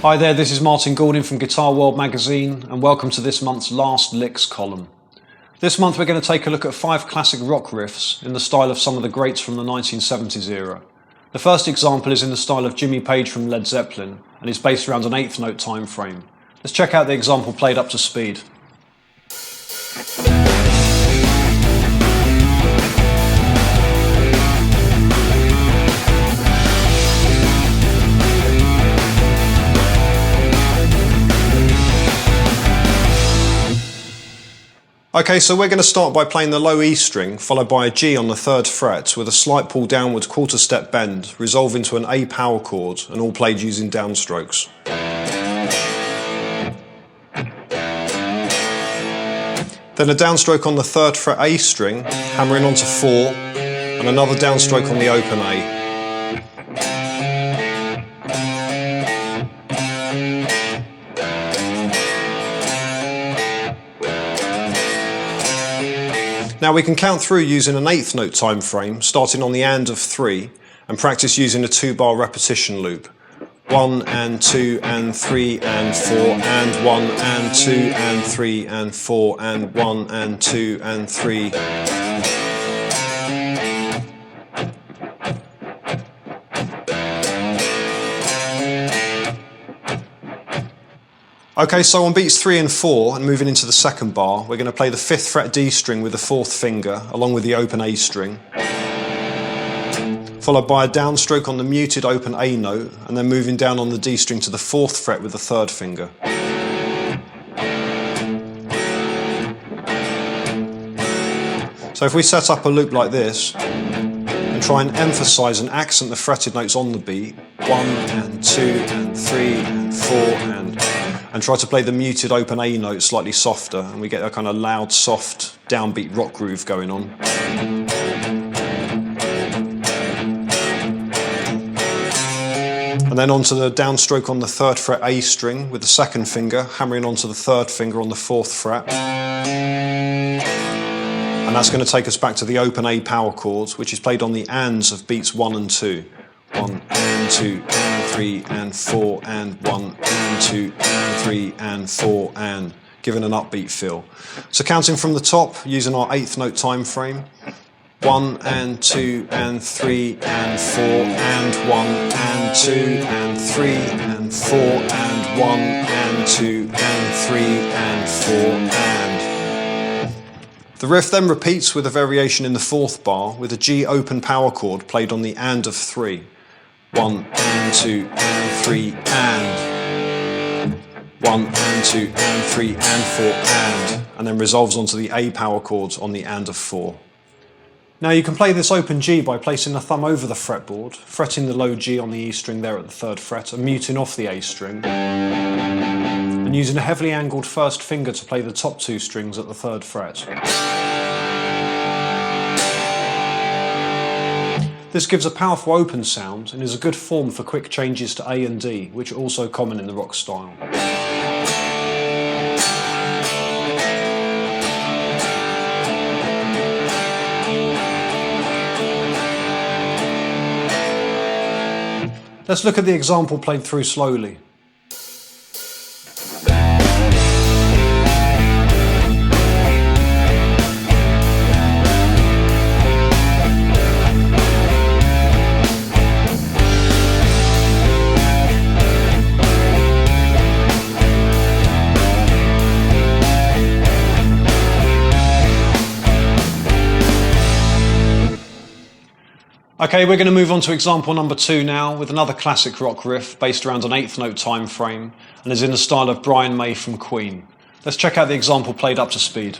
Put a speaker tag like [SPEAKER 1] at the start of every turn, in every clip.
[SPEAKER 1] Hi there, this is Martin Goulding from Guitar World magazine and welcome to this month's Last Licks column. This month we're going to take a look at 5 classic rock riffs in the style of some of the greats from the 1970s era. The first example is in the style of Jimmy Page from Led Zeppelin and is based around an 1/8 note time frame. Let's check out the example played up to speed. Okay, so we're going to start by playing the low E string, followed by a G on the 3rd fret with a slight pull downwards quarter step bend, resolve into an A power chord, and all played using downstrokes. Then a downstroke on the 3rd fret A string, hammering onto 4, and another downstroke on the open A. Now we can count through using an 1/8 note time frame, starting on the and of 3, and practice using a 2-bar repetition loop. 1 and 2 and 3 and 4 and 1 and 2 and 3 and 4 and 1 and 2 and 3. Okay, so on beats 3 and 4 and moving into the 2nd bar, we're going to play the 5th fret D string with the 4th finger along with the open A string, followed by a downstroke on the muted open A note and then moving down on the D string to the 4th fret with the 3rd finger. So if we set up a loop like this and try and emphasise and accent the fretted notes on the beat, 1 and 2 and 3 and 4 and try to play the muted open A note slightly softer, and we get a kind of loud, soft, downbeat rock groove going on. And then onto the downstroke on the 3rd fret A string with the 2nd finger, hammering onto the 3rd finger on the 4th fret. And that's going to take us back to the open A power chord, which is played on the ands of beats 1 and 2. 1 and 2 and 3 and 4 and 1 and 2 and 3 and 4 and giving an upbeat feel. So counting from the top using our 1/8 note time frame. 1 and 2 and 3 and 4 and 1 and 2 and 3 and 4 and 1 and 2 and 3 and 4 and. The riff then repeats with a variation in the 4th bar with a G open power chord played on the and of 3. 1 and 2 and 3 and 1 and 2 and 3 and 4 and then resolves onto the A power chords on the and of 4. Now you can play this open G by placing the thumb over the fretboard, fretting the low G on the E string there at the 3rd fret and muting off the A string, and using a heavily angled 1st finger to play the top 2 strings at the 3rd fret. This gives a powerful open sound and is a good form for quick changes to A and D, which are also common in the rock style. Let's look at the example played through slowly. Okay, we're going to move on to example number 2 now with another classic rock riff based around an 1/8 note time frame and is in the style of Brian May from Queen. Let's check out the example played up to speed.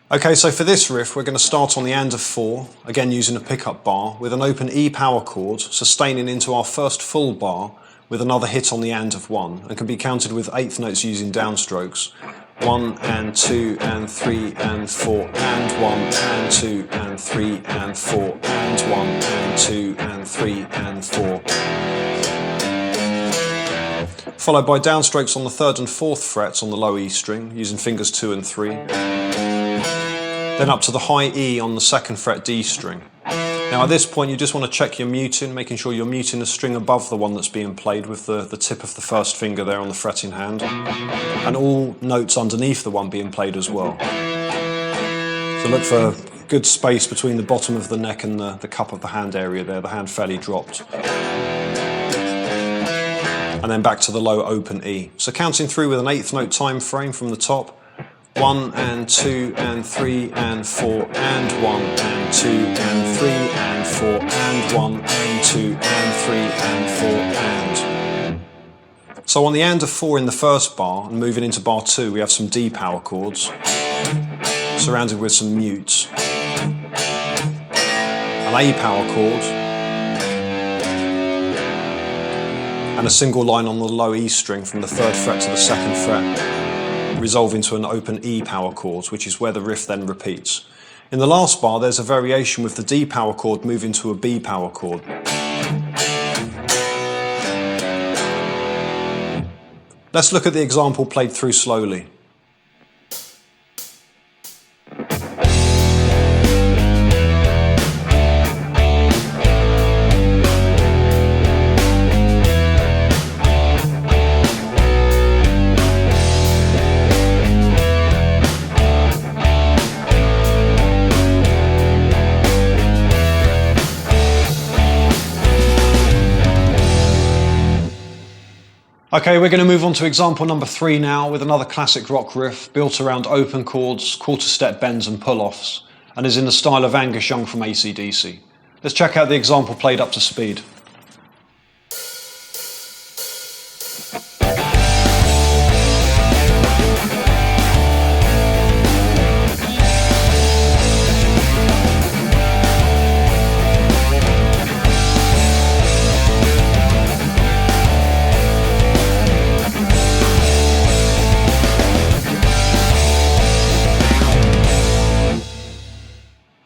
[SPEAKER 1] Okay, so for this riff we're going to start on the and of 4, again using a pickup bar, with an open E power chord, sustaining into our first full bar with another hit on the and of 1, and can be counted with 1/8 notes using downstrokes. 1 and 2 and 3 and 4 and 1 and 2 and 3 and 4 and 1 and 2 and 3 and 4. Followed by downstrokes on the 3rd and 4th frets on the low E string using fingers 2 and 3. Then up to the high E on the 2nd fret D string. Now at this point you just want to check your muting, making sure you're muting the string above the one that's being played with the tip of the 1st finger there on the fretting hand, and all notes underneath the one being played as well. So look for good space between the bottom of the neck and the cup of the hand area there, the hand fairly dropped. And then back to the low open E. So counting through with an 8th note time frame from the top. 1 and 2 and 3 and 4 and 1 and 2 and 3 and 4 and 1 and 2 and 3 and 4 and. So on the and of 4 in the 1st bar and moving into bar 2 we have some D power chords surrounded with some mutes, an A power chord and a single line on the low E string from the 3rd fret to the 2nd fret, resolve into an open E power chord, which is where the riff then repeats. In the last bar there's a variation with the D power chord moving to a B power chord. Let's look at the example played through slowly. Okay, we're going to move on to example number 3 now with another classic rock riff built around open chords, quarter step bends and pull-offs, and is in the style of Angus Young from AC/DC. Let's check out the example played up to speed.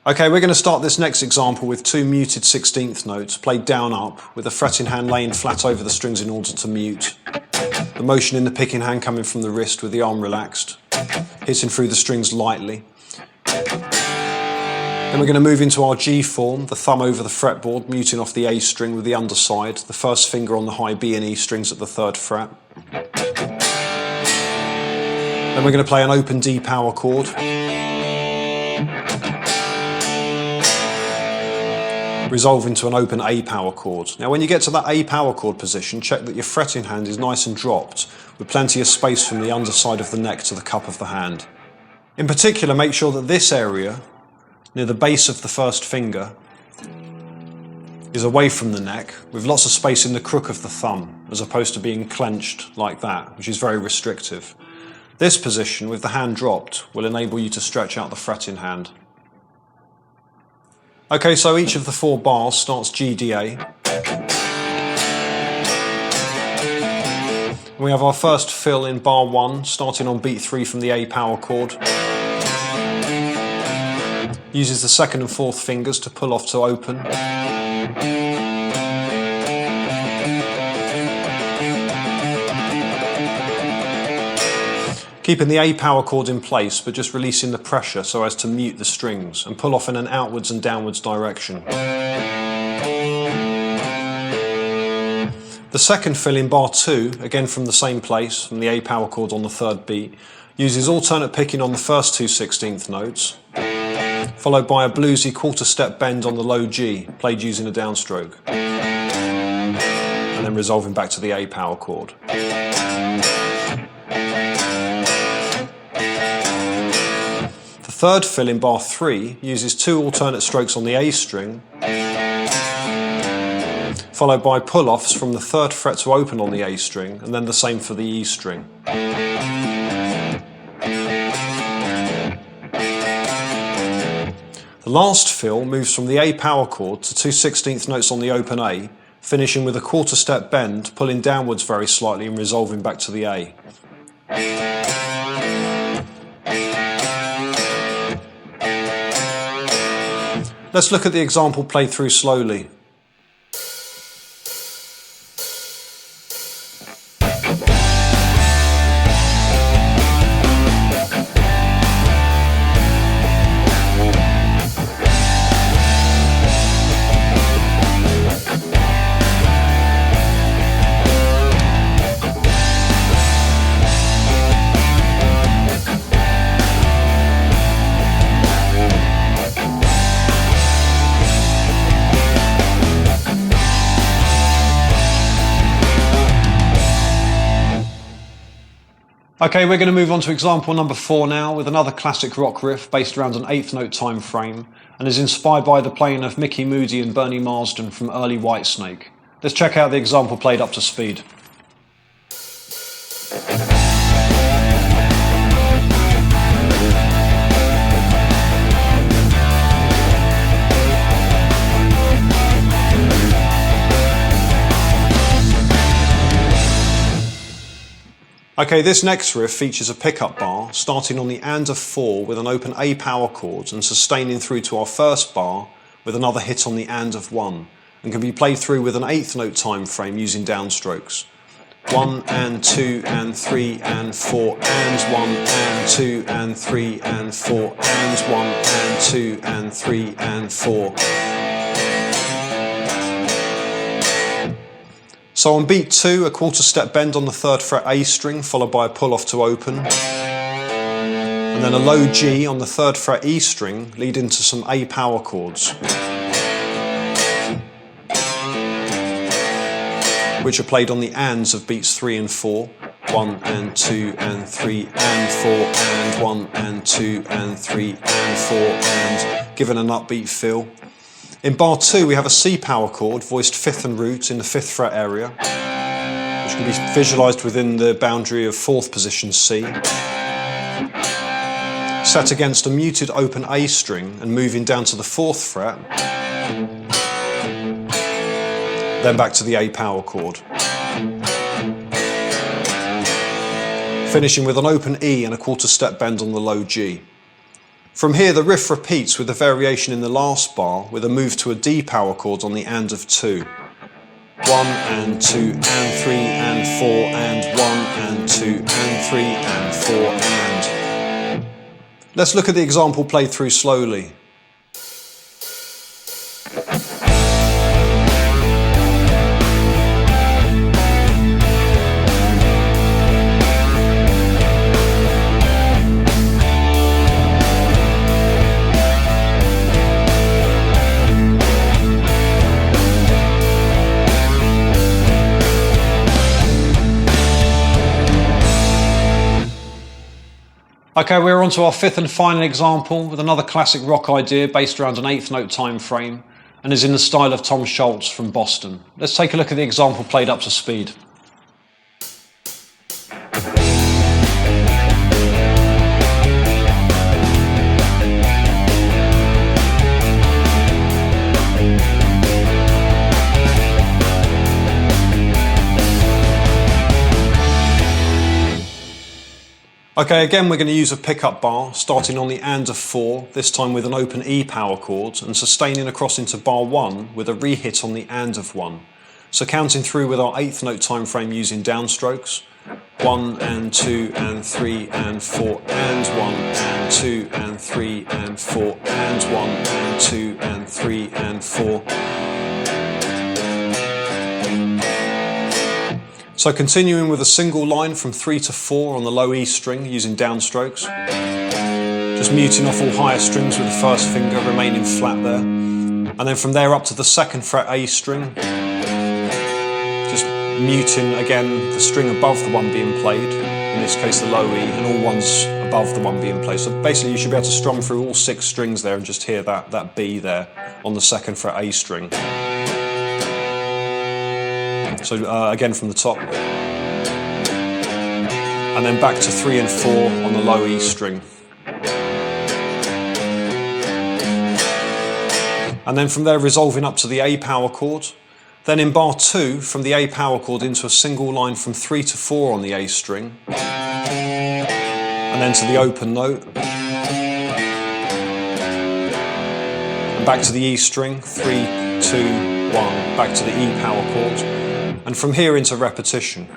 [SPEAKER 1] Okay, we're going to start this next example with 2 muted 16th notes played down up, with the fretting hand laying flat over the strings in order to mute. The motion in the picking hand coming from the wrist with the arm relaxed, hitting through the strings lightly. Then we're going to move into our G form, the thumb over the fretboard, muting off the A string with the underside, the 1st finger on the high B and E strings at the 3rd fret. Then we're going to play an open D power chord. Resolve into an open A power chord. Now when you get to that A power chord position, check that your fretting hand is nice and dropped, with plenty of space from the underside of the neck to the cup of the hand. In particular, make sure that this area, near the base of the 1st finger, is away from the neck, with lots of space in the crook of the thumb, as opposed to being clenched like that, which is very restrictive. This position, with the hand dropped, will enable you to stretch out the fretting hand. Okay, so each of the 4 bars starts G, D, A. We have our first fill in bar 1, starting on beat 3 from the A power chord. Uses the 2nd and 4th fingers to pull off to open. Keeping the A power chord in place, but just releasing the pressure so as to mute the strings and pull off in an outwards and downwards direction. The 2nd fill in bar 2, again from the same place, from the A power chord on the 3rd beat, uses alternate picking on the first 2 16th notes, followed by a bluesy quarter step bend on the low G, played using a downstroke, and then resolving back to the A power chord. The 3rd fill in bar 3 uses 2 alternate strokes on the A string, followed by pull-offs from the 3rd fret to open on the A string, and then the same for the E string. The last fill moves from the A power chord to 2 16th notes on the open A, finishing with a quarter step bend, pulling downwards very slightly and resolving back to the A. Let's look at the example played through slowly. Okay, we're going to move on to example number 4 now with another classic rock riff based around an 8th note time frame and is inspired by the playing of Micky, Moody and Bernie Marsden from early Whitesnake. Let's check out the example played up to speed. Okay, this next riff features a pickup bar starting on the and of 4 with an open A power chord and sustaining through to our first bar with another hit on the and of 1 and can be played through with an 8th note time frame using downstrokes. 1 and 2 and 3 and 4 and 1 and 2 and 3 and 4 and 1 and 2 and 3 and 4. So on beat 2, a quarter step bend on the 3rd fret A string followed by a pull off to open, and then a low G on the 3rd fret E string leading to some A power chords, which are played on the ands of beats 3 and 4, 1 and 2 and 3 and 4 and 1 and 2 and 3 and 4 and given an upbeat feel. In bar 2 we have a C power chord voiced 5th and root in the 5th fret area, which can be visualised within the boundary of 4th position C, set against a muted open A string and moving down to the 4th fret, then back to the A power chord, finishing with an open E and a quarter step bend on the low G. From here the riff repeats with a variation in the last bar with a move to a D power chord on the and of 2. 1 and 2 and 3 and 4 and 1 and 2 and 3 and 4 and... Let's look at the example played through slowly. Okay, we're on to our 5th and final example with another classic rock idea based around an 8th note time frame and is in the style of Tom Scholz from Boston. Let's take a look at the example played up to speed. Okay, again we're going to use a pickup bar starting on the and of 4, this time with an open E power chord and sustaining across into bar 1 with a re-hit on the and of 1. So counting through with our 8th note time frame using downstrokes. 1 and 2 and 3 and 4 and 1 and 2 and 3 and 4 and 1 and 2 and 3 and 4. So continuing with a single line from 3 to 4 on the low E string using downstrokes. Just muting off all higher strings with the first finger, remaining flat there. And then from there up to the 2nd fret A string. Just muting again the string above the one being played, in this case the low E, and all ones above the one being played. So basically you should be able to strum through all 6 strings there and just hear that B there on the 2nd fret A string. So again from the top, and then back to 3 and 4 on the low E string. And then from there resolving up to the A power chord. Then in bar 2, from the A power chord into a single line from 3 to 4 on the A string. And then to the open note. and back to the E string, 3, 2, 1, back to the E power chord, and from here into repetition.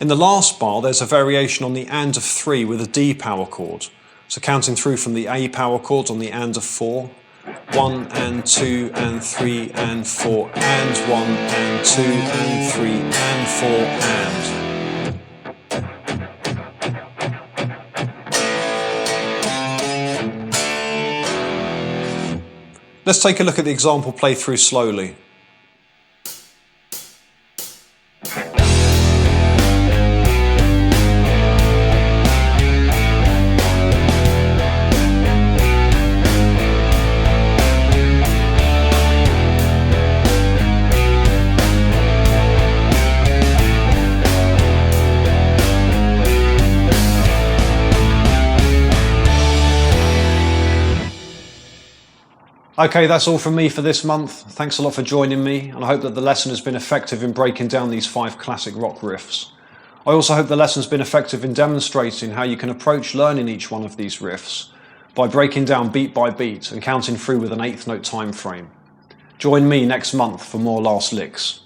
[SPEAKER 1] In the last bar, there's a variation on the and of 3 with a D power chord. So counting through from the A power chords on the and of 4, 1 and 2 and 3 and 4 and 1 and 2 and 3 and 4 and. Let's take a look at the example played through slowly. Okay, that's all from me for this month. Thanks a lot for joining me, and I hope that the lesson has been effective in breaking down these 5 classic rock riffs. I also hope the lesson's been effective in demonstrating how you can approach learning each one of these riffs by breaking down beat by beat and counting through with an 1/8 note time frame. Join me next month for more Last Licks.